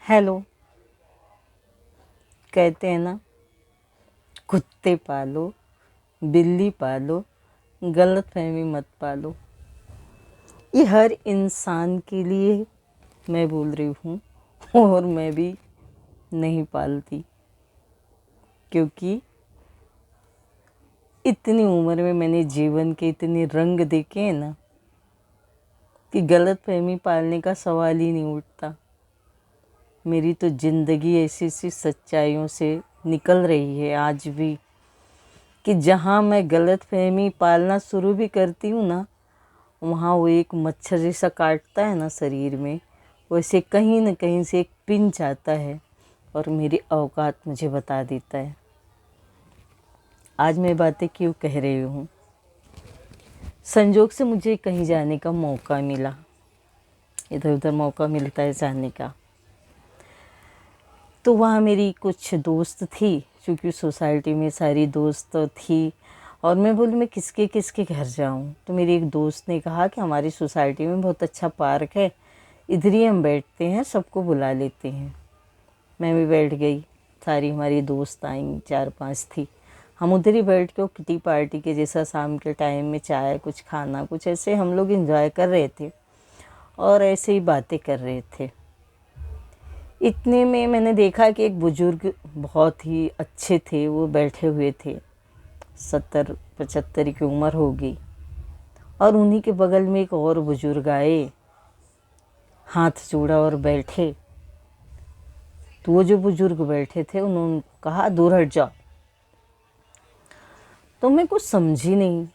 Hello. कहते हैं ना, कुत्ते पालो, बिल्ली पालो, गलतफहमी मत पालो। ये हर इंसान के लिए मैं बोल रही हूँ, और मैं भी नहीं पालती, क्योंकि इतनी उम्र में मैंने जीवन के इतने रंग देखे हैं ना कि गलतफहमी पालने का सवाल ही नहीं उठता। मेरी तो ज़िंदगी ऐसी सी सच्चाइयों से निकल रही है आज भी कि जहाँ मैं गलतफहमी पालना शुरू भी करती हूँ ना, वहाँ वो एक मच्छर जैसा काटता है ना शरीर में, वैसे कहीं न कहीं से एक पिंच आता है और मेरी औकात मुझे बता देता है। आज मैं बातें क्यों कह रही हूँ? संजोग से मुझे कहीं जाने का मौका मिला, इधर उधर मौका मिलता है जाने का। तो वहाँ मेरी कुछ दोस्त थी, क्योंकि सोसाइटी में सारी दोस्त थी, और मैं बोली मैं किसके किसके घर जाऊँ। तो मेरी एक दोस्त ने कहा कि हमारी सोसाइटी में बहुत अच्छा पार्क है, इधर ही हम बैठते हैं, सबको बुला लेते हैं। मैं भी बैठ गई, सारी हमारी दोस्त आईं, 4-5 थी। हम उधर ही बैठ के किटी पार्टी के जैसा शाम के टाइम में चाय कुछ खाना कुछ ऐसे हम लोग एंजॉय कर रहे थे और ऐसे ही बातें कर रहे थे। इतने में मैंने देखा कि एक बुजुर्ग बहुत ही अच्छे थे, वो बैठे हुए थे, 70-75 की उम्र होगी, और उन्हीं के बगल में एक और बुजुर्ग आए, हाथ जोड़ा और बैठे। तो वो जो बुजुर्ग बैठे थे उन्होंने कहा दूर हट जाओ। तो मैं कुछ समझी नहीं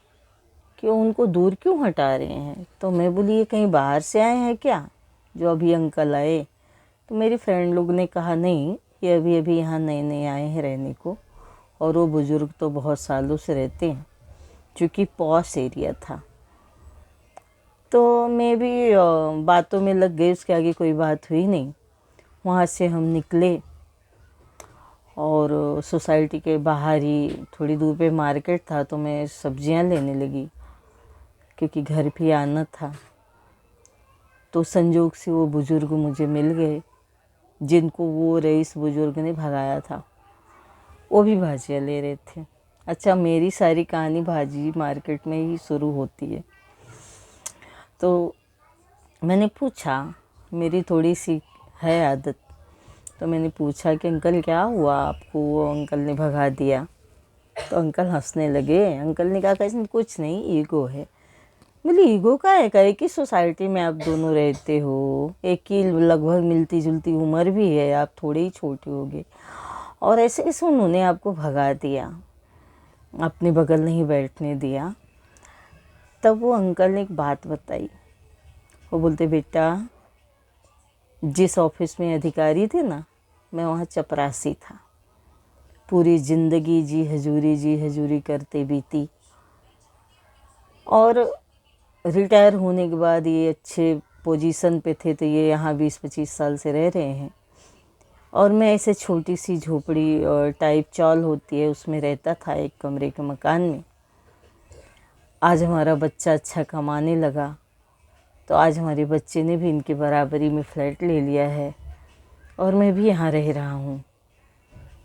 कि उनको दूर क्यों हटा रहे हैं। तो मैं बोली ये कहीं बाहर से आए हैं क्या, जो अभी अंकल आए? तो मेरी फ्रेंड लोग ने कहा नहीं, ये अभी अभी यहाँ नए नए आए हैं रहने को, और वो बुज़ुर्ग तो बहुत सालों से रहते हैं, क्योंकि पॉश एरिया था। तो मैं भी बातों में लग गई, उसके आगे कोई बात हुई नहीं। वहाँ से हम निकले और सोसाइटी के बाहर ही थोड़ी दूर पे मार्केट था, तो मैं सब्जियाँ लेने लगी क्योंकि घर भी आना था। तो संजोग से वो बुज़ुर्ग मुझे मिल गए, जिनको वो रईस बुज़ुर्ग ने भगाया था। वो भी भाजियाँ ले रहे थे। अच्छा, मेरी सारी कहानी भाजी मार्केट में ही शुरू होती है। तो मैंने पूछा, मेरी थोड़ी सी है आदत, तो मैंने पूछा कि अंकल क्या हुआ आपको, वो अंकल ने भगा दिया। तो अंकल हंसने लगे। अंकल ने कहा कि कुछ नहीं, ईगो है। बोली ईगो का है? का एक ही सोसाइटी में आप दोनों रहते हो, एक ही लगभग मिलती जुलती उम्र भी है, आप थोड़े ही छोटे होगे, और ऐसे कैसे उन्होंने आपको भगा दिया, अपने बगल नहीं बैठने दिया? तब वो अंकल ने एक बात बताई। वो बोलते बेटा, जिस ऑफिस में अधिकारी थे ना, मैं वहाँ चपरासी था। पूरी ज़िंदगी जी हजूरी करते बीती, और रिटायर होने के बाद ये अच्छे पोजीशन पे थे, तो ये यहाँ 20-25 साल से रह रहे हैं। और मैं ऐसे छोटी सी झोपड़ी और टाइप चॉल होती है, उसमें रहता था, एक कमरे के मकान में। आज हमारा बच्चा अच्छा कमाने लगा, तो आज हमारे बच्चे ने भी इनके बराबरी में फ्लैट ले लिया है, और मैं भी यहाँ रह रहा हूँ।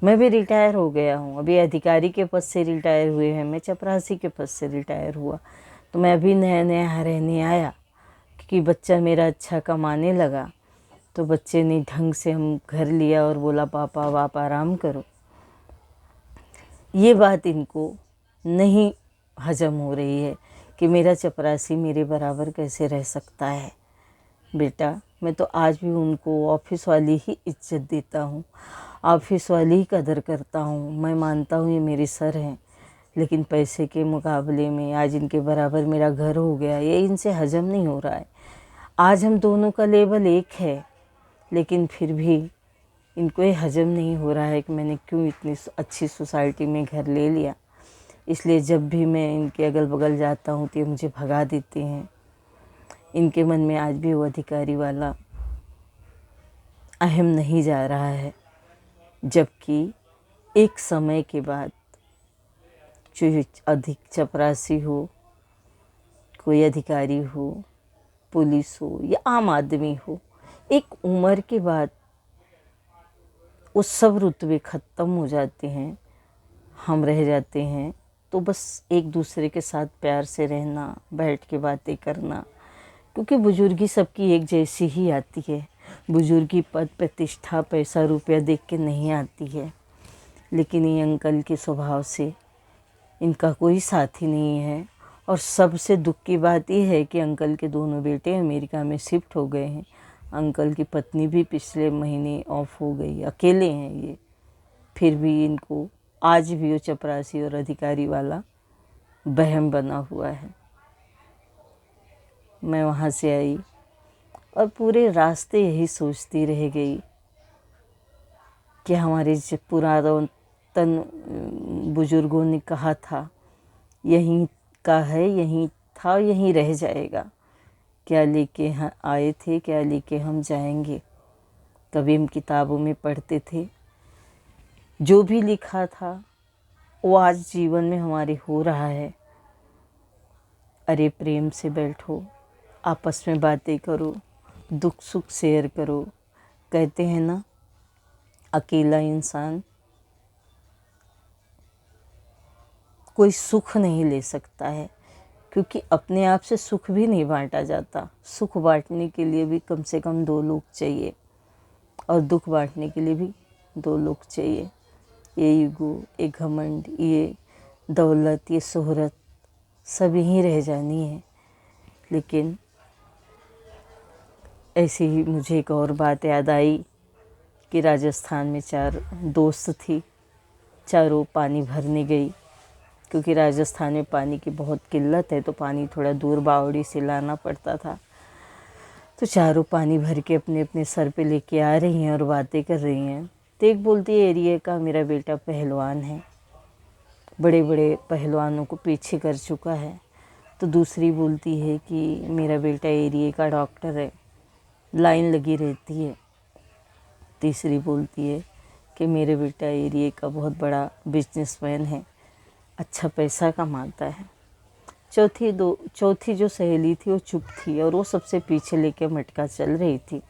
मैं भी रिटायर हो गया हूँ, अभी अधिकारी के पद से रिटायर हुए हैं, मैं चपरासी के पद से रिटायर हुआ। तो मैं अभी नया नया यहाँ रहने आया, क्योंकि बच्चा मेरा अच्छा कमाने लगा। तो बच्चे ने ढंग से हम घर लिया और बोला पापा आप आराम करो। ये बात इनको नहीं हजम हो रही है कि मेरा चपरासी मेरे बराबर कैसे रह सकता है। बेटा, मैं तो आज भी उनको ऑफिस वाली ही इज्जत देता हूँ, ऑफिस वाली ही कदर करता हूँ। मैं मानता हूँ ये मेरे सर हैं, लेकिन पैसे के मुकाबले में आज इनके बराबर मेरा घर हो गया, ये इनसे हजम नहीं हो रहा है। आज हम दोनों का लेवल एक है, लेकिन फिर भी इनको ये हजम नहीं हो रहा है कि मैंने क्यों इतनी अच्छी सोसाइटी में घर ले लिया। इसलिए जब भी मैं इनके अगल बगल जाता हूँ तो ये मुझे भगा देते हैं। इनके मन में आज भी वो अधिकारी वाला अहम नहीं जा रहा है, जबकि एक समय के बाद जो अधिक चपरासी हो, कोई अधिकारी हो, पुलिस हो या आम आदमी हो, एक उम्र के बाद वो सब रुतबे ख़त्म हो जाते हैं, हम रह जाते हैं तो बस एक दूसरे के साथ प्यार से रहना, बैठ के बातें करना। क्योंकि बुजुर्गी सबकी एक जैसी ही आती है। बुजुर्गी पद प्रतिष्ठा पैसा रुपया देख के नहीं आती है। लेकिन ये अंकल के स्वभाव से इनका कोई साथी नहीं है। और सबसे दुख की बात यह है कि अंकल के दोनों बेटे अमेरिका में शिफ्ट हो गए हैं। अंकल की पत्नी भी पिछले महीने ऑफ हो गई, अकेले हैं ये। फिर भी इनको आज भी वो चपरासी और अधिकारी वाला वहम बना हुआ है। मैं वहाँ से आई और पूरे रास्ते यही सोचती रह गई कि हमारे पुरातन बुजुर्गों ने कहा था, यहीं का है, यहीं था, यहीं रह जाएगा। क्या लेके आए थे, क्या लेके हम जाएंगे। कभी हम किताबों में पढ़ते थे, जो भी लिखा था वो आज जीवन में हमारे हो रहा है। अरे प्रेम से बैठो, आपस में बातें करो, दुख सुख शेयर करो। कहते हैं ना, अकेला इंसान कोई सुख नहीं ले सकता है, क्योंकि अपने आप से सुख भी नहीं बांटा जाता। सुख बांटने के लिए भी कम से कम 2 लोग चाहिए और दुख बांटने के लिए भी 2 लोग चाहिए। ये ईगो, ये घमंड, ये दौलत, ये शोहरत सब यहीं रह जानी है। लेकिन ऐसे ही मुझे एक और बात याद आई कि राजस्थान में 4 दोस्त थी, चारों पानी भरने गई। क्योंकि राजस्थान में पानी की बहुत किल्लत है, तो पानी थोड़ा दूर बावड़ी से लाना पड़ता था। तो चारों पानी भर के अपने अपने सर पे लेके आ रही हैं और बातें कर रही हैं। तो एक बोलती है, एरिया का मेरा बेटा पहलवान है, बड़े बड़े पहलवानों को पीछे कर चुका है। तो दूसरी बोलती है कि मेरा बेटा एरिया का डॉक्टर है, लाइन लगी रहती है। तीसरी बोलती है कि मेरे बेटा एरिया का बहुत बड़ा बिजनेसमैन है, अच्छा पैसा कमाता है। चौथी जो सहेली थी वो चुप थी और वो सबसे पीछे लेके मटका चल रही थी।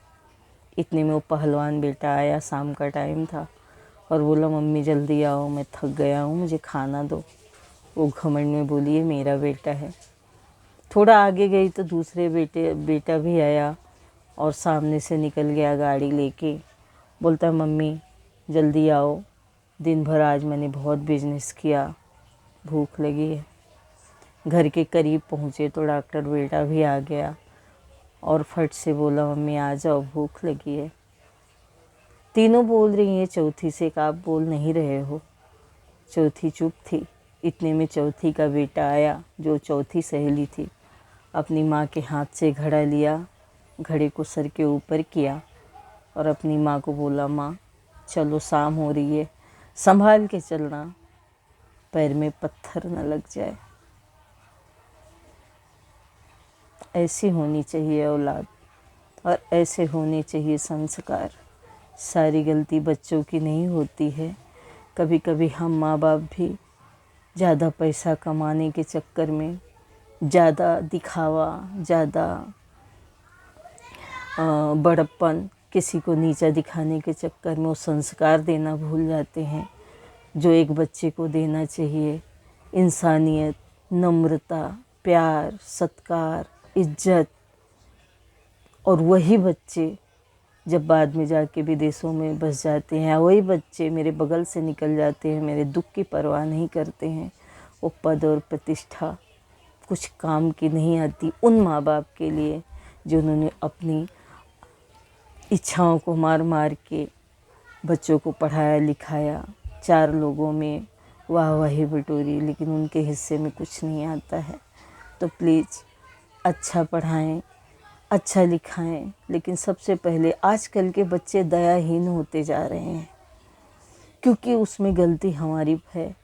इतने में वो पहलवान बेटा आया, शाम का टाइम था, और बोला, मम्मी जल्दी आओ, मैं थक गया हूँ, मुझे खाना दो। वो घमंड में बोली, ये मेरा बेटा है। थोड़ा आगे गई तो दूसरे बेटा भी आया और सामने से निकल गया गाड़ी लेके। बोलता, मम्मी जल्दी आओ, दिन भर आज मैंने बहुत बिजनेस किया, भूख लगी है। घर के करीब पहुँचे तो डॉक्टर बेटा भी आ गया और फट से बोला, मम्मी आ जाओ, भूख लगी है। तीनों बोल रही हैं, चौथी से कि आप बोल नहीं रहे हो। चौथी चुप थी। इतने में चौथी का बेटा आया, जो चौथी सहेली थी। अपनी माँ के हाथ से घड़ा लिया, घड़े को सर के ऊपर किया और अपनी माँ को बोला, माँ चलो शाम हो रही है, संभाल के चलना, पैर में पत्थर न लग जाए। ऐसी होनी चाहिए औलाद और ऐसे होने चाहिए संस्कार। सारी गलती बच्चों की नहीं होती है। कभी कभी हम माँ बाप भी ज़्यादा पैसा कमाने के चक्कर में, ज़्यादा दिखावा, ज़्यादा बड़प्पन, किसी को नीचा दिखाने के चक्कर में वो संस्कार देना भूल जाते हैं जो एक बच्चे को देना चाहिए। इंसानियत, नम्रता, प्यार, सत्कार, इज्जत। और वही बच्चे जब बाद में जाके विदेशों में बस जाते हैं, वही बच्चे मेरे बगल से निकल जाते हैं, मेरे दुख की परवाह नहीं करते हैं। वो पद और प्रतिष्ठा कुछ काम की नहीं आती उन माँ बाप के लिए जिन्होंने अपनी इच्छाओं को मार मार के बच्चों को पढ़ाया लिखाया, 4 लोगों में वाहवाही बटोरी, लेकिन उनके हिस्से में कुछ नहीं आता है। तो प्लीज़ अच्छा पढ़ाएं, अच्छा लिखाएं। लेकिन सबसे पहले आजकल के बच्चे दयाहीन होते जा रहे हैं, क्योंकि उसमें गलती हमारी है।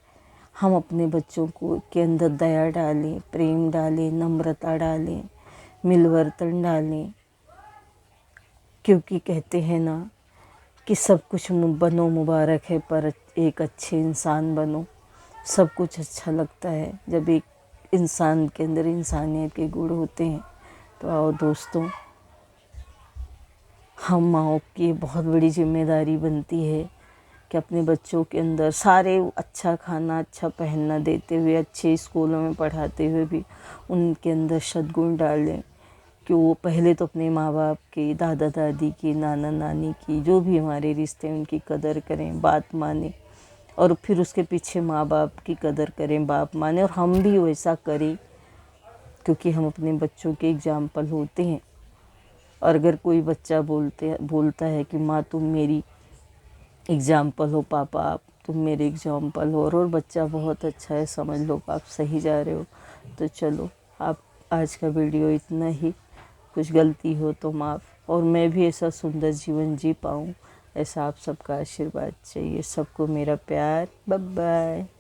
हम अपने बच्चों को के अंदर दया डालें, प्रेम डालें, नम्रता डालें, मिलवर्तन डालें। क्योंकि कहते हैं ना कि सब कुछ बनो मुबारक है, पर एक अच्छे इंसान बनो। सब कुछ अच्छा लगता है जब एक इंसान के अंदर इंसानियत के गुण होते हैं। तो आओ दोस्तों, हम माँओं की बहुत बड़ी जिम्मेदारी बनती है कि अपने बच्चों के अंदर सारे अच्छा खाना, अच्छा पहनना देते हुए, अच्छे स्कूलों में पढ़ाते हुए भी उनके अंदर सद्गुण डालें कि वो पहले तो अपने माँ बाप की, दादा दादी की, नाना नानी की, जो भी हमारे रिश्ते हैं उनकी कदर करें, बात मानें, और फिर उसके पीछे माँ बाप की कदर करें, बाप माने, और हम भी वैसा करें, क्योंकि हम अपने बच्चों के एग्जाम्पल होते हैं। और अगर कोई बच्चा बोलता है कि माँ तुम मेरी एग्जाम्पल हो, पापा आप तुम मेरे एग्जाम्पल हो, और बच्चा बहुत अच्छा है, समझ लो आप सही जा रहे हो, तो चलो आप आज का वीडियो इतना ही। कुछ गलती हो तो माफ़, और मैं भी ऐसा सुंदर जीवन जी पाऊँ, ऐसा आप सबका आशीर्वाद चाहिए। सबको मेरा प्यार। Bye bye.